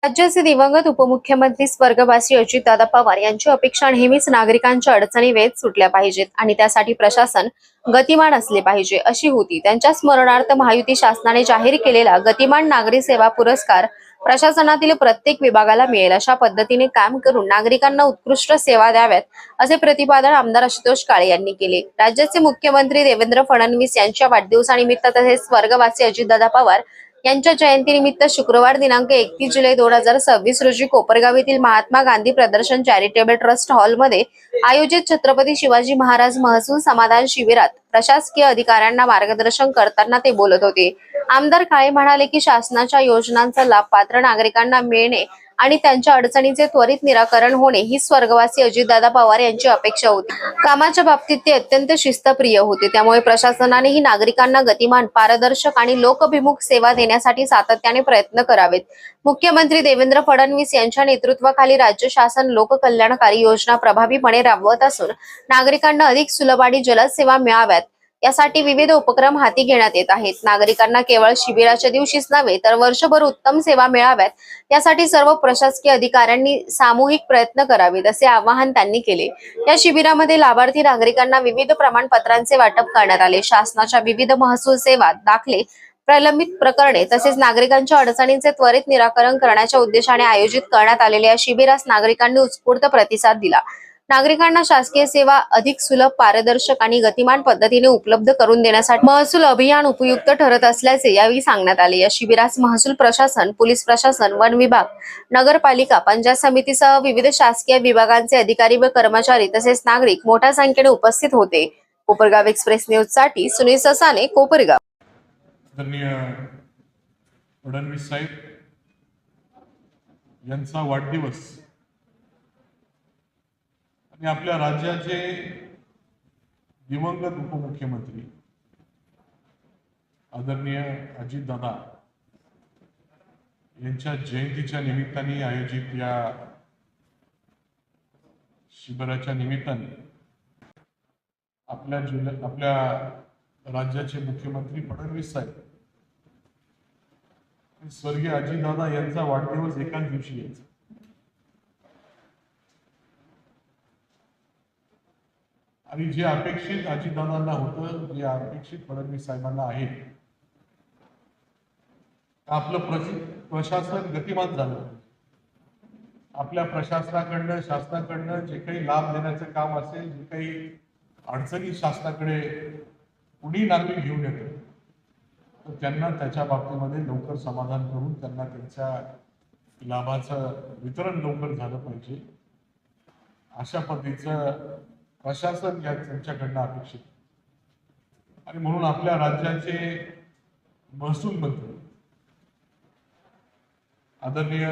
राज्याचे दिवंगत उपमुख्यमंत्री स्वर्गवासी अजितदादा पवार यांची अपेक्षा नेहमीच नागरिकांच्या अडचणी वेळेत सुटल्या पाहिजेत आणि त्यासाठी प्रशासन गतिमान असले पाहिजे अशी होती। त्यांच्या स्मरणार्थ महायुती शासनाने जाहीर केलेला गतिमान नागरी सेवा पुरस्कार प्रशासनातील प्रत्येक विभागाला मिळेल अशा पद्धतीने काम करून नागरिकांना उत्कृष्ट सेवा द्याव्यात असे प्रतिपादन आमदार आशुतोष काळे यांनी केले। राज्याचे मुख्यमंत्री देवेंद्र फडणवीस यांच्या वाढदिवसानिमित्त तसेच स्वर्गवासी अजितदादा पवार यांच्या जयंतीनिमित्त शुक्रवार दिनांक 31 जुलै 2026 रोजी कोपरगाव येथील महात्मा गांधी प्रदर्शन चॅरिटेबल ट्रस्ट हॉलमध्ये आयोजित छत्रपती शिवाजी महाराज महसूल समाधान शिबिरात प्रशासकीय अधिकाऱ्यांना मार्गदर्शन करताना ते बोलत होते। आमदार काळे म्हणाले की शासनाच्या योजनांचा लाभ पात्र नागरिकांना मिळणे आणि त्यांच्या अडचणींचे त्वरित निराकरण होणे ही स्वर्गवासी अजितदादा पवार यांची अपेक्षा होती। कामाच्या बाबतीत ते अत्यंत शिस्तप्रिय होते, त्यामुळे प्रशासनानेही नागरिकांना गतिमान, पारदर्शक आणि लोकभिमुख सेवा देण्यासाठी सातत्याने प्रयत्न करावेत। मुख्यमंत्री देवेंद्र फडणवीस यांच्या नेतृत्वाखाली राज्य शासन लोककल्याणकारी योजना प्रभावीपणे राबवत असून नागरिकांना अधिक सुलभ आणि जलद सेवा मिळाव्यात यासाठी विविध उपक्रम हाती घेण्यात येत आहेत। नागरिकांना केवळ शिबिराच्या दिवशीच नव्हे तर वर्षभर उत्तम सेवा मिळाव्यात यासाठी सर्व प्रशासकीय अधिकाऱ्यांनी सामूहिक प्रयत्न करावेत असे आवाहन त्यांनी केले। या शिबिरामध्ये लाभार्थी नागरिकांना विविध प्रमाणपत्रांचे वाटप करण्यात आले। शासनाच्या विविध महसूल सेवा, दाखले, प्रलंबित प्रकरणे तसेच नागरिकांच्या अडचणींचे त्वरित निराकरण करण्याच्या उद्देशाने आयोजित करण्यात आलेल्या या शिबिरास नागरिकांनी उत्स्फूर्त प्रतिसाद दिला। नागरिकांना शासकीय सेवा अधिक सुलभ, पारदर्शक आणि गतिमान पद्धतीने उपलब्ध करून देण्यासाठी महसूल अभियान उपयुक्त ठरत असल्याचे यावेळी सांगण्यात आले। या शिबिरास महसूल प्रशासन, पोलीस प्रशासन, वन विभाग, नगरपालिका, पंचायत समितीसह विविध शासकीय विभागांचे अधिकारी व कर्मचारी तसेच नागरिक मोठ्या संख्येने उपस्थित होते। कोपरगाव एक्सप्रेस न्यूज साठी सुनील ससाने, कोपरगाव। फडणवीस साहेब यांचा वाढदिवस आणि आपल्या राज्याचे दिवंगत उपमुख्यमंत्री आदरणीय अजितदादा यांच्या जयंतीच्या निमित्ताने आयोजित या शिबिराच्या निमित्ताने आपल्या राज्याचे मुख्यमंत्री फडणवीस साहेब स्वर्गीय अजितदादा यांचा वाढदिवस एकाच दिवशी यायचा आणि जे अपेक्षित अजितदादांना होतं, जे अपेक्षित फडणवीस साहेबांना आहे, आपलं प्रशासन गतिमान झालं। आपल्या प्रशासनाकडनं, शासनाकडनं जे काही लाभ देण्याचं काम असेल, जे काही अडचणी शासनाकडे कुणी नागरिक घेऊन येतो तर त्यांना त्याच्या बाबतीमध्ये लवकर समाधान करून त्यांना त्यांच्या लाभाचं वितरण लवकर झालं पाहिजे अशा पद्धतीचं प्रशासन या त्यांच्याकडनं अपेक्षित आणि म्हणून आपल्या राज्याचे महसूल मंत्री आदरणीय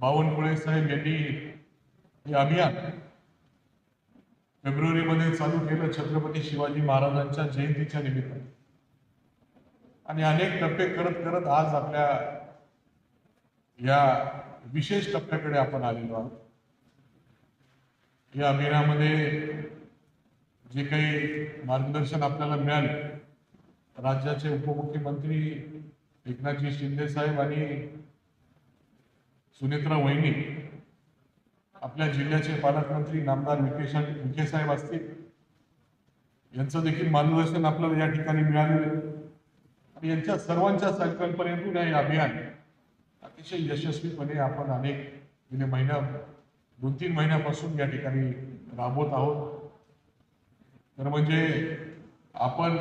बावनकुळे साहेब यांनी हे अभियान फेब्रुवारीमध्ये चालू केलं छत्रपती शिवाजी महाराजांच्या जयंतीच्या निमित्ताने आणि अनेक टप्पे करत करत आज आपल्या या विशेष टप्प्याकडे आपण आलेलो आहोत। या अभियानामध्ये जे काही मार्गदर्शन आपल्याला मिळाले, राज्याचे उपमुख्यमंत्री एकनाथजी शिंदे साहेब आणि सुनेत्रा वहिनी, आपल्या जिल्ह्याचे पालकमंत्री नामदार विखे साहेब असतील, यांचं देखील मार्गदर्शन आपल्याला या ठिकाणी मिळालेलं आणि यांच्या सर्वांच्या संकल्पनेतून हे अभियान अतिशय यशस्वीपणे आपण अनेक गेले 2-3 महिन्यापासून या ठिकाणी राबवत आहोत। तर म्हणजे आपण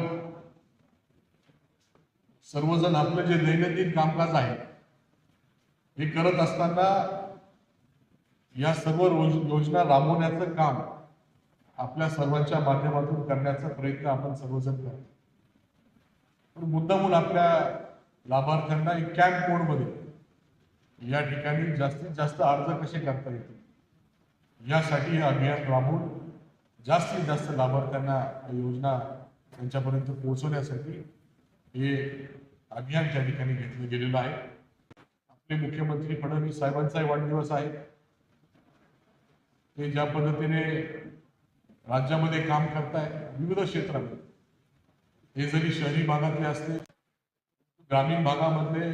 सर्वजण आपलं जे दैनंदिन कामकाज आहे हे करत असताना या सर्व योजना राबवण्याचं काम आपल्या सर्वांच्या माध्यमातून करण्याचा प्रयत्न आपण सर्वजण करतो। पण मुद्दामून आपल्या लाभार्थ्यांना एक कॅम्प मोडमध्ये या ठिकाणी जास्तीत जास्त अर्ज कसे करता येतील यासाठी हे अभियान राबवून जास्तीत जास्त लाभार्थ्यांना योजना त्यांच्यापर्यंत पोहोचवण्यासाठी हे अभियान त्या ठिकाणी घेतलं गेलेलं आहे। आपले मुख्यमंत्री फडणवीस साहेबांचाही वाढदिवस आहे। ते ज्या पद्धतीने राज्यामध्ये काम करताय विविध क्षेत्रामध्ये, हे जरी शहरी भागातले असले, ग्रामीण भागामधले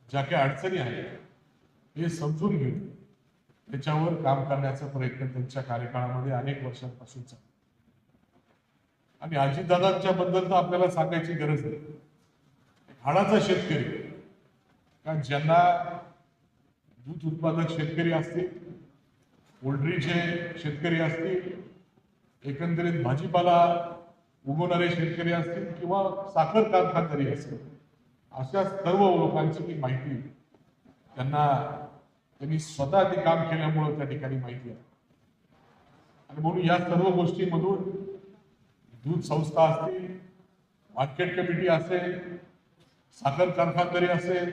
ज्या काही अडचणी आहेत हे समजून घेऊन त्याच्यावर काम करण्याचा प्रयत्न त्यांच्या कार्यकाळामध्ये अनेक वर्षांपासून चालू. आणि अजितदादांच्या बद्दल तर आपल्याला सांगायची गरज नाही. हाडाचा शेतकरी, कारण ज्यांना दूध उत्पादक शेतकरी असतील, पोल्ट्रीचे शेतकरी असतील, एकंदरीत भाजीपाला उगवणारे शेतकरी असतील किंवा साखर कारखानदारी असतील, अशा सर्व लोकांची ती माहिती त्यांनी स्वतः ते काम केल्यामुळे त्या ठिकाणी माहिती आहे. आणि म्हणून या सर्व गोष्टींमधून दूध संस्था असतील, मार्केट कमिटी असेल, साखर कारखानदारी असेल,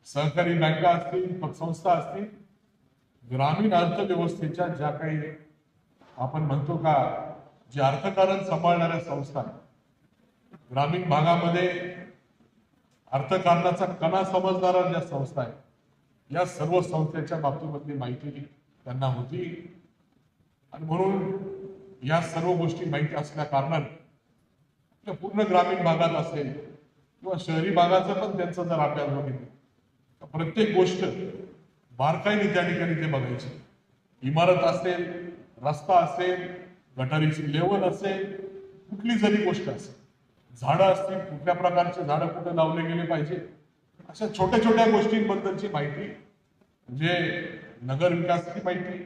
सहकारी बँका असतील, पतसंस्था असतील, ग्रामीण अर्थव्यवस्थेच्या ज्या काही आपण म्हणतो का जे अर्थकारण सांभाळणाऱ्या संस्था, ग्रामीण भागामध्ये अर्थकारणाचा कणा समजणाऱ्या ज्या संस्था आहेत, या सर्व संस्थेच्या बाबतीमधली माहिती त्यांना होती. आणि म्हणून या सर्व गोष्टी माहिती असल्या कारणाने पूर्ण ग्रामीण भागात असेल किंवा शहरी भागाचा पण त्यांचा जर अभ्यास बघितला तर प्रत्येक गोष्ट बारकाईने त्या ठिकाणी ते बघायचे. इमारत असेल, रस्ता असेल, गटारीची लेवल असेल, कुठली जरी गोष्ट असेल, झाडं असतील, कुठल्या प्रकारचे झाडं कुठे लावले गेले पाहिजे, अशा छोट्या छोट्या गोष्टींबद्दलची माहिती, म्हणजे नगर विकासाची माहिती,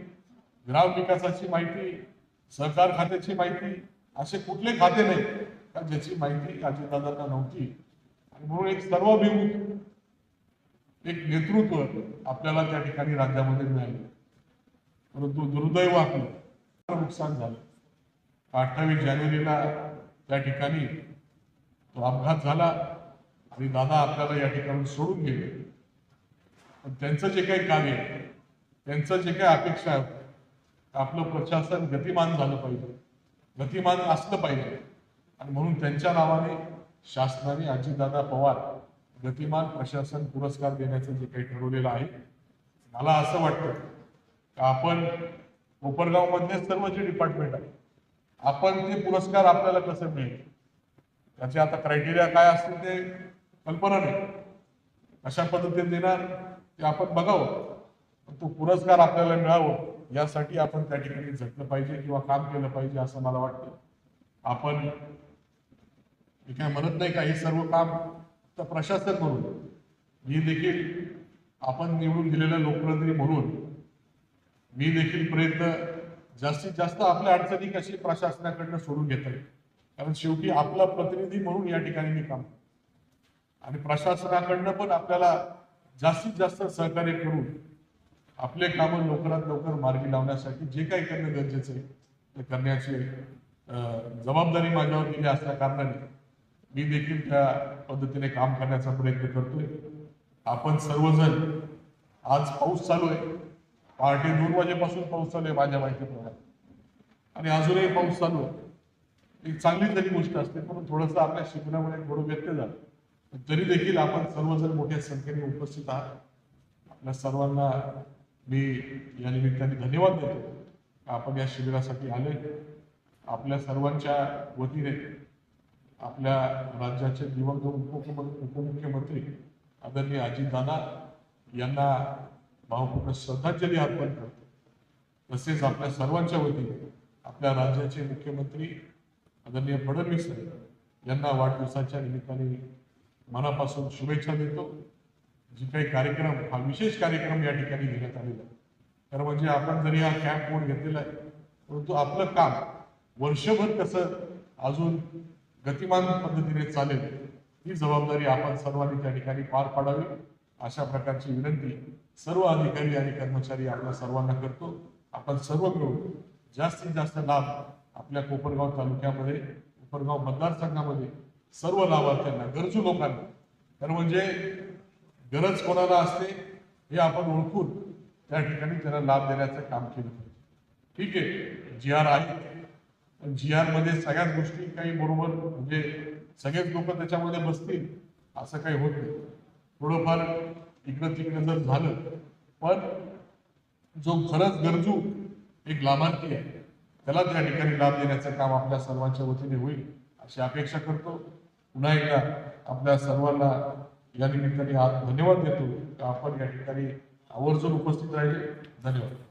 ग्राम विकासाची माहिती, सहकार खात्याची माहिती, असे कुठले खाते नाही का ज्याची माहिती अजितदादांना नव्हती. आणि म्हणून एक सर्वाभिमुख एक नेतृत्व आपल्याला त्या ठिकाणी राज्यामध्ये मिळालं. परंतु दुर्दैव आपलं नुकसान झालं. 28 जानेवारीला त्या ठिकाणी तो अपघात झाला आणि दादा आपल्याला या ठिकाणी सोडून गेले. पण त्यांचं जे काही कार्य, त्यांचं जे काही अपेक्षा आहे, आपलं प्रशासन गतिमान झालं पाहिजे, गतिमान असलं पाहिजे. आणि म्हणून त्यांच्या नावाने शासनाने अजितदादा पवार गतिमान प्रशासन पुरस्कार देण्याचं जे काही ठरवलेलं आहे, मला असं वाटतं की आपण कोपरगाव मधले सर्व जे डिपार्टमेंट आहे, आपण ते पुरस्कार आपल्याला कसं मिळेल त्याचे आता क्रायटेरिया काय असतील ते कल्पना नाही, कशा पद्धतीने देणार ते आपण बघावं. तो पुरस्कार आपल्याला मिळावं यासाठी आपण त्या ठिकाणी झटलं पाहिजे किंवा काम केलं पाहिजे असं मला वाटतं. आपण मी काय म्हणत नाही का हे सर्व काम तर प्रशासक म्हणून, मी देखील आपण निवडून दिलेल्या लोकप्रतिनिधी म्हणून मी देखील प्रयत्न जास्तीत जास्त आपल्या अडचणी कशी प्रशासनाकडनं सोडून घेता येईल, कारण शेवटी आपला प्रतिनिधी म्हणून या ठिकाणी मी काम, आणि प्रशासनाकडनं पण आपल्याला जास्तीत जास्त सहकार्य करून आपले कामं लवकरात लवकर मार्गी लावण्यासाठी जे काही करणं गरजेचं आहे ते करण्याची जबाबदारी माझ्यावर दिली असल्या कारणाने मी देखील त्या पद्धतीने काम करण्याचा प्रयत्न करतोय. आपण सर्वजण, आज पाऊस चालू आहे, पहाटे 2 वाजेपासून पाऊस चालू आहे माझ्या माहितीप्रमाणे, आणि अजूनही पाऊस चालू आहे. एक चांगली जरी गोष्ट असते, पण थोडंसं आपल्या शिकवण्यामध्ये थोडं व्यत्यय झालं, तरी देखील आपण सर्वजण मोठ्या संख्येने उपस्थित आहात. आपल्या सर्वांना मी या निमित्ताने धन्यवाद देतो. आपण या शिबिरासाठी आले. आपल्या सर्वांच्या वतीने आपल्या राज्याचे दिवंगत उपमुख्यमंत्री आदरणीय अजितदादा यांना भावपूर्ण श्रद्धांजली अर्पण करतो. तसेच आपल्या सर्वांच्या वतीने आपल्या राज्याचे मुख्यमंत्री आदरणीय फडणवीस यांना वाढदिवसाच्या निमित्ताने मनापासून शुभेच्छा देतो. जी काही कार्यक्रम, हा विशेष कार्यक्रम या ठिकाणी घेण्यात आलेला आहे, तर म्हणजे आपण जरी हा कॅम्प मोड घेतलेला आहे, परंतु आपलं काम वर्षभर कसं अजून गतिमान पद्धतीने चालेल ही जबाबदारी आपण सर्वांनी त्या ठिकाणी पार पाडावी, अशा प्रकारची विनंती सर्व अधिकारी आणि कर्मचारी आपल्या सर्वांना करतो. आपण सर्व मिळून जास्तीत जास्त लाभ आपल्या कोपरगाव तालुक्यामध्ये, कोपरगाव मतदारसंघामध्ये सर्व लाभार्थ्यांना, गरजू लोकांना, तर म्हणजे गरज कोणाला असते हे आपण ओळखून त्या ठिकाणी त्यांना लाभ देण्याचं काम केलं पाहिजे. ठीक आहे, जी आर आहे, पण जी आर मध्ये सगळ्याच गोष्टी काही बरोबर, म्हणजे सगळेच लोक त्याच्यामध्ये बसतील असं काही होत नाही. थोडंफार इकडं तिकडं जर झालं, पण जो खरंच गरजू एक लाभार्थी आहे त्याला त्या ठिकाणी लाभ देण्याचं काम आपल्या सर्वांच्या वतीने होईल अशी अपेक्षा करतो. पुन्हा एकदा आपल्या सर्वांना या निमित्ताने आज धन्यवाद देतो. आपण या ठिकाणी आवर्जून उपस्थित राहिले. धन्यवाद.